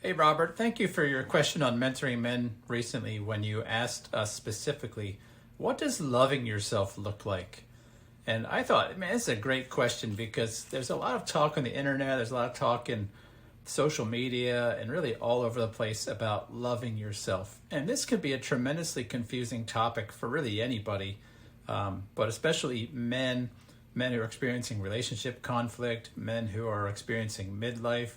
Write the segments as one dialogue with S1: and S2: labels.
S1: Hey, Robert, thank you for your question on mentoring men recently when you asked us specifically, what does loving yourself look like? And I thought, man, it's a great question because there's a lot of talk on the internet, there's a lot of talk in social media, and really all over the place about loving yourself. And this could be a tremendously confusing topic for really anybody, but especially men who are experiencing relationship conflict, men who are experiencing midlife.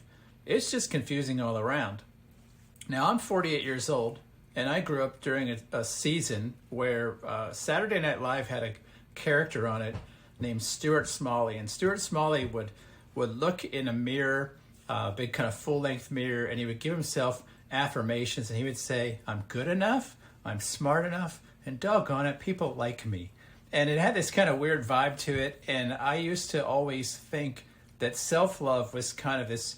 S1: It's just confusing all around. Now, I'm 48 years old, and I grew up during a season where Saturday Night Live had a character on it named Stuart Smalley. And Stuart Smalley would look in a mirror, big kind of full-length mirror, and he would give himself affirmations, and he would say, I'm good enough, I'm smart enough, and doggone it, people like me. And it had this kind of weird vibe to it, and I used to always think that self-love was kind of this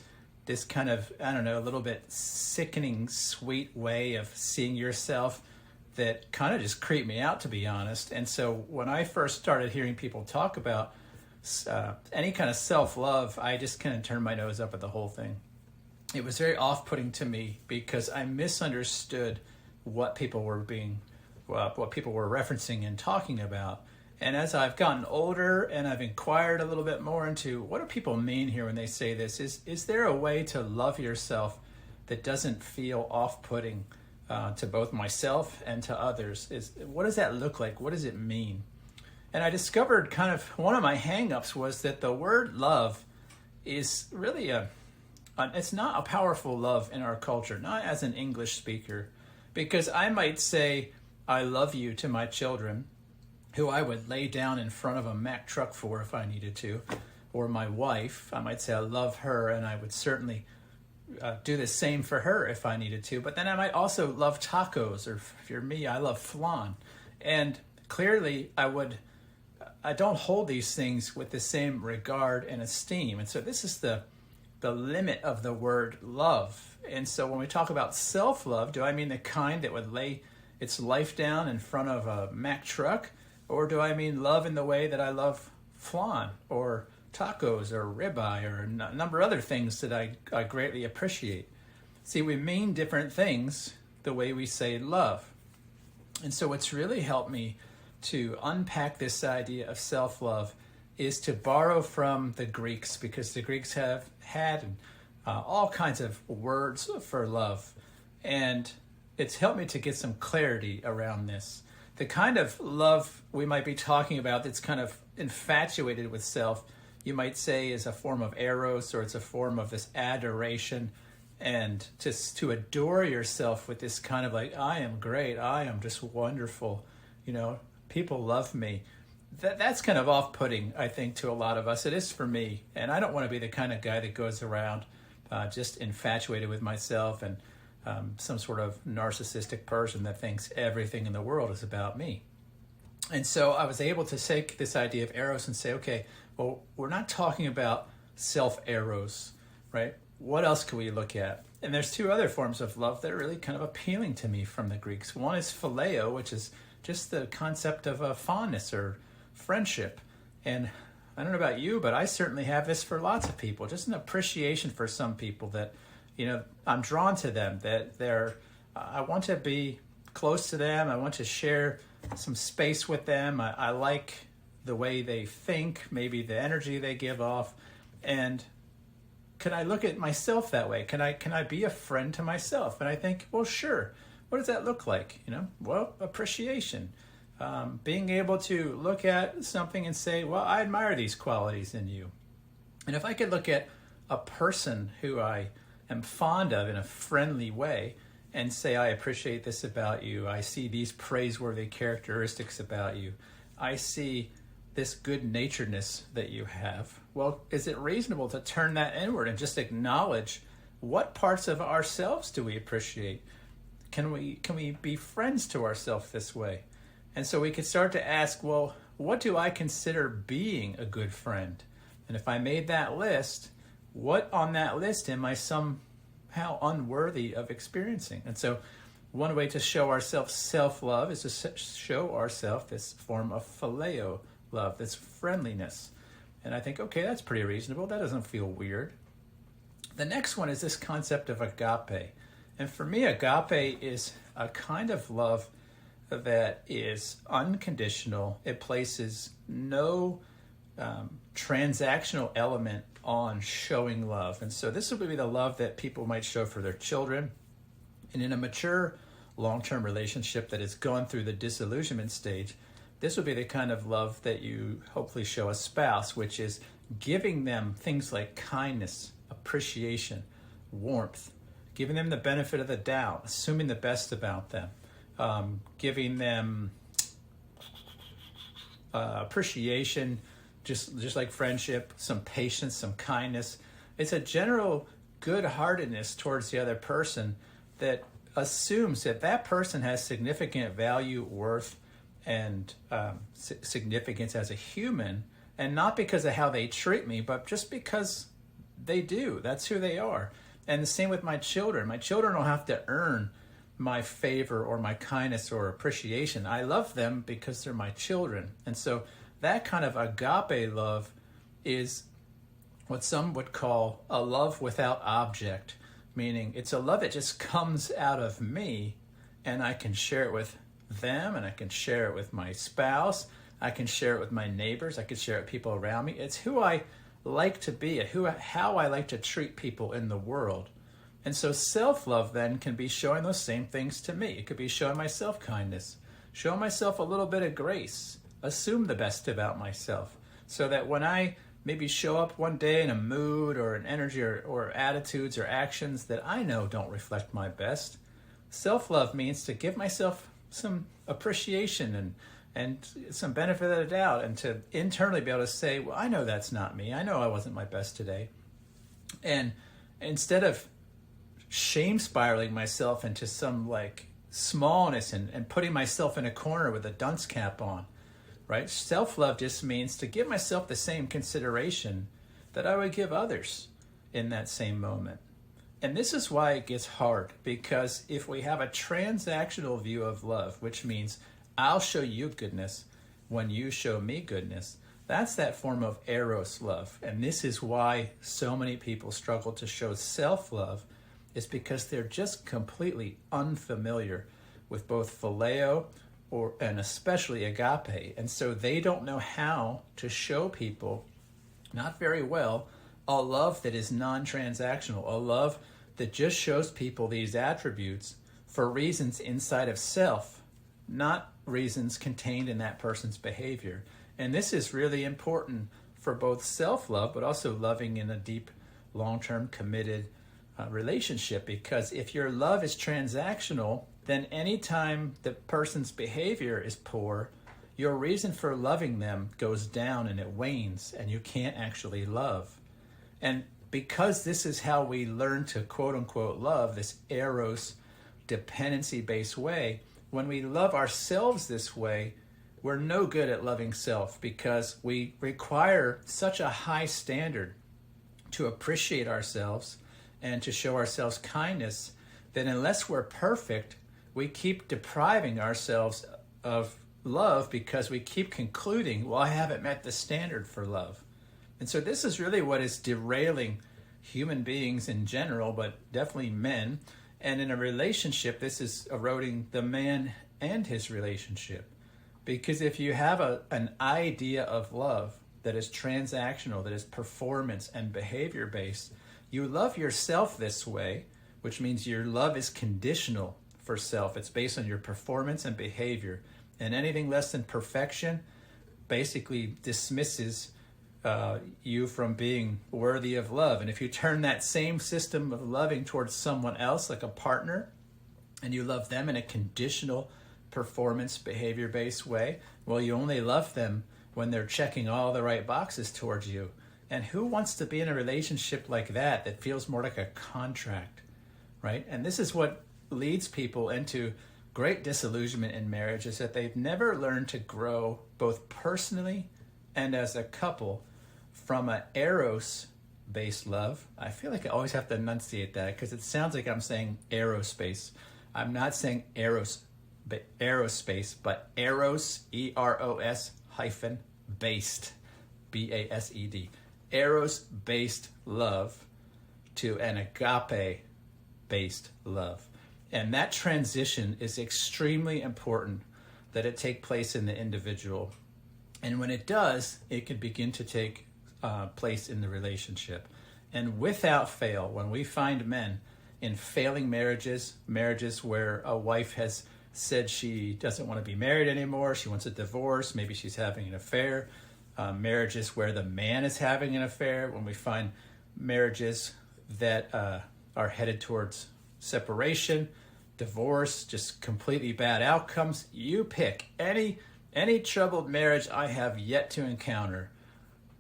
S1: kind of, I don't know, a little bit sickening, sweet way of seeing yourself that kind of just creeped me out, to be honest. And so when I first started hearing people talk about any kind of self-love, I just kind of turned my nose up at the whole thing. It was very off-putting to me because I misunderstood what people were referencing and talking about. And as I've gotten older and I've inquired a little bit more into what do people mean here when they say this, is there a way to love yourself that doesn't feel off-putting to both myself and to others? What does that look like? What does it mean? And I discovered kind of one of my hang-ups was that the word love is really it's not a powerful love in our culture, not as an English speaker, because I might say, I love you to my children, who I would lay down in front of a Mack truck for if I needed to, or my wife, I might say I love her, and I would certainly do the same for her if I needed to. But then I might also love tacos, or if you're me, I love flan. And clearly I don't hold these things with the same regard and esteem. And so this is the limit of the word love. And so when we talk about self-love, do I mean the kind that would lay its life down in front of a Mack truck? Or do I mean love in the way that I love flan or tacos or ribeye or a number of other things that I greatly appreciate? See, we mean different things the way we say love. And so what's really helped me to unpack this idea of self-love is to borrow from the Greeks, because the Greeks have had all kinds of words for love. And it's helped me to get some clarity around this. The kind of love we might be talking about that's kind of infatuated with self, you might say is a form of eros, or it's a form of this adoration, and just to adore yourself with this kind of like, I am great, I am just wonderful, people love me. That's kind of off-putting, I think, to a lot of us. It is for me, and I don't want to be the kind of guy that goes around just infatuated with myself and some sort of narcissistic person that thinks everything in the world is about me. And so I was able to take this idea of eros and say, okay, well, we're not talking about self-eros, right? What else can we look at? And there's two other forms of love that are really kind of appealing to me from the Greeks. One is phileo, which is just the concept of fondness or friendship. And I don't know about you, but I certainly have this for lots of people, just an appreciation for some people that I'm drawn to them, that I want to be close to them. I want to share some space with them. I like the way they think, maybe the energy they give off. And can I look at myself that way? Can I be a friend to myself? And I think, well, sure. What does that look like? Well, appreciation. Being able to look at something and say, well, I admire these qualities in you. And if I could look at a person who I am fond of in a friendly way and say, I appreciate this about you. I see these praiseworthy characteristics about you. I see this good-naturedness that you have. Well, is it reasonable to turn that inward and just acknowledge what parts of ourselves do we appreciate? Can we be friends to ourselves this way? And so we could start to ask, well, what do I consider being a good friend? And if I made that list, what on that list am I somehow unworthy of experiencing? And so one way to show ourselves self-love is to show ourselves this form of phileo love, this friendliness. And I think, okay, that's pretty reasonable. That doesn't feel weird. The next one is this concept of agape. And for me, agape is a kind of love that is unconditional. It places no transactional element on showing love. And so this would be the love that people might show for their children. And in a mature long-term relationship that has gone through the disillusionment stage, this would be the kind of love that you hopefully show a spouse, which is giving them things like kindness, appreciation, warmth, giving them the benefit of the doubt, assuming the best about them, giving them appreciation, just like friendship, some patience, some kindness. It's a general good-heartedness towards the other person that assumes that that person has significant value, worth, and significance as a human, and not because of how they treat me, but just because they do. That's who they are. And the same with my children. My children don't have to earn my favor or my kindness or appreciation. I love them because they're my children. And so that kind of agape love is what some would call a love without object, meaning it's a love that just comes out of me, and I can share it with them, and I can share it with my spouse, I can share it with my neighbors, I can share it with people around me. It's who I like to be, how I like to treat people in the world. And so self-love then can be showing those same things to me. It could be showing myself kindness, showing myself a little bit of grace, assume the best about myself, so that when I maybe show up one day in a mood or an energy or attitudes or actions that I know don't reflect my best, self-love means to give myself some appreciation and some benefit of the doubt, and to internally be able to say, well, I know that's not me. I know I wasn't my best today. And instead of shame spiraling myself into some like smallness and putting myself in a corner with a dunce cap on, right? Self-love just means to give myself the same consideration that I would give others in that same moment. And this is why it gets hard, because if we have a transactional view of love, which means I'll show you goodness when you show me goodness, that's that form of eros love. And this is why so many people struggle to show self-love, is because they're just completely unfamiliar with both phileo and especially agape. And so they don't know how to show people, not very well, a love that is non-transactional, a love that just shows people these attributes for reasons inside of self, not reasons contained in that person's behavior. And this is really important for both self-love, but also loving in a deep, long-term, committed relationship. Because if your love is transactional, then anytime the person's behavior is poor, your reason for loving them goes down and it wanes, and you can't actually love. And because this is how we learn to quote-unquote love, this eros, dependency-based way, when we love ourselves this way, we're no good at loving self, because we require such a high standard to appreciate ourselves and to show ourselves kindness that unless we're perfect, we keep depriving ourselves of love because we keep concluding, well, I haven't met the standard for love. And so this is really what is derailing human beings in general, but definitely men. And in a relationship, this is eroding the man and his relationship. Because if you have an idea of love that is transactional, that is performance and behavior based, you love yourself this way, which means your love is conditional for self. It's based on your performance and behavior. And anything less than perfection basically dismisses you from being worthy of love. And if you turn that same system of loving towards someone else, like a partner, and you love them in a conditional performance behavior based way, well, you only love them when they're checking all the right boxes towards you. And who wants to be in a relationship like that feels more like a contract, right? And this is what leads people into great disillusionment in marriage, is that they've never learned to grow both personally and as a couple from an eros-based love. I feel like I always have to enunciate that because it sounds like I'm saying aerospace. I'm not saying aerospace, but eros, E-R-O-S hyphen based, B-A-S-E-D. Eros-based love to an agape-based love. And that transition is extremely important that it take place in the individual. And when it does, it can begin to take place in the relationship. And without fail, when we find men in failing marriages, marriages where a wife has said she doesn't want to be married anymore, she wants a divorce, maybe she's having an affair, marriages where the man is having an affair, when we find marriages that are headed towards separation, divorce, just completely bad outcomes, you pick any troubled marriage I have yet to encounter.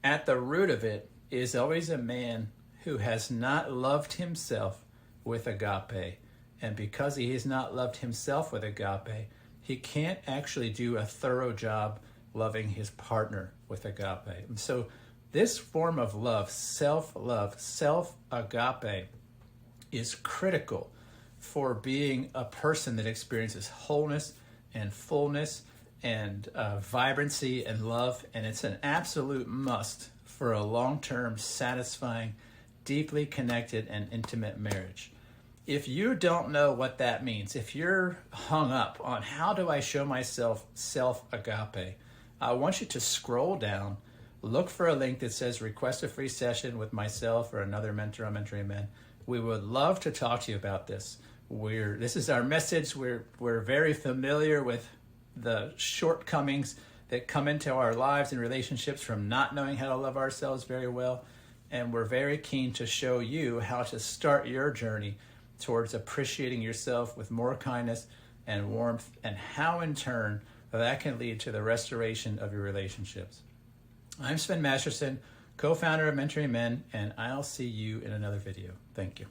S1: At the root of it is always a man who has not loved himself with agape. And because he has not loved himself with agape, he can't actually do a thorough job loving his partner with agape. And so this form of love, self-love, self-agape, is critical for being a person that experiences wholeness and fullness and vibrancy and love. And it's an absolute must for a long-term, satisfying, deeply connected and intimate marriage. If you don't know what that means, if you're hung up on how do I show myself self-agape, I want you to scroll down, look for a link that says request a free session with myself or another mentor on Mentoring Men. We would love to talk to you about this. This is our message. We're very familiar with the shortcomings that come into our lives and relationships from not knowing how to love ourselves very well. And we're very keen to show you how to start your journey towards appreciating yourself with more kindness and warmth, and how in turn that can lead to the restoration of your relationships. I'm Sven Masterson, co-founder of Mentoring Men, and I'll see you in another video. Thank you.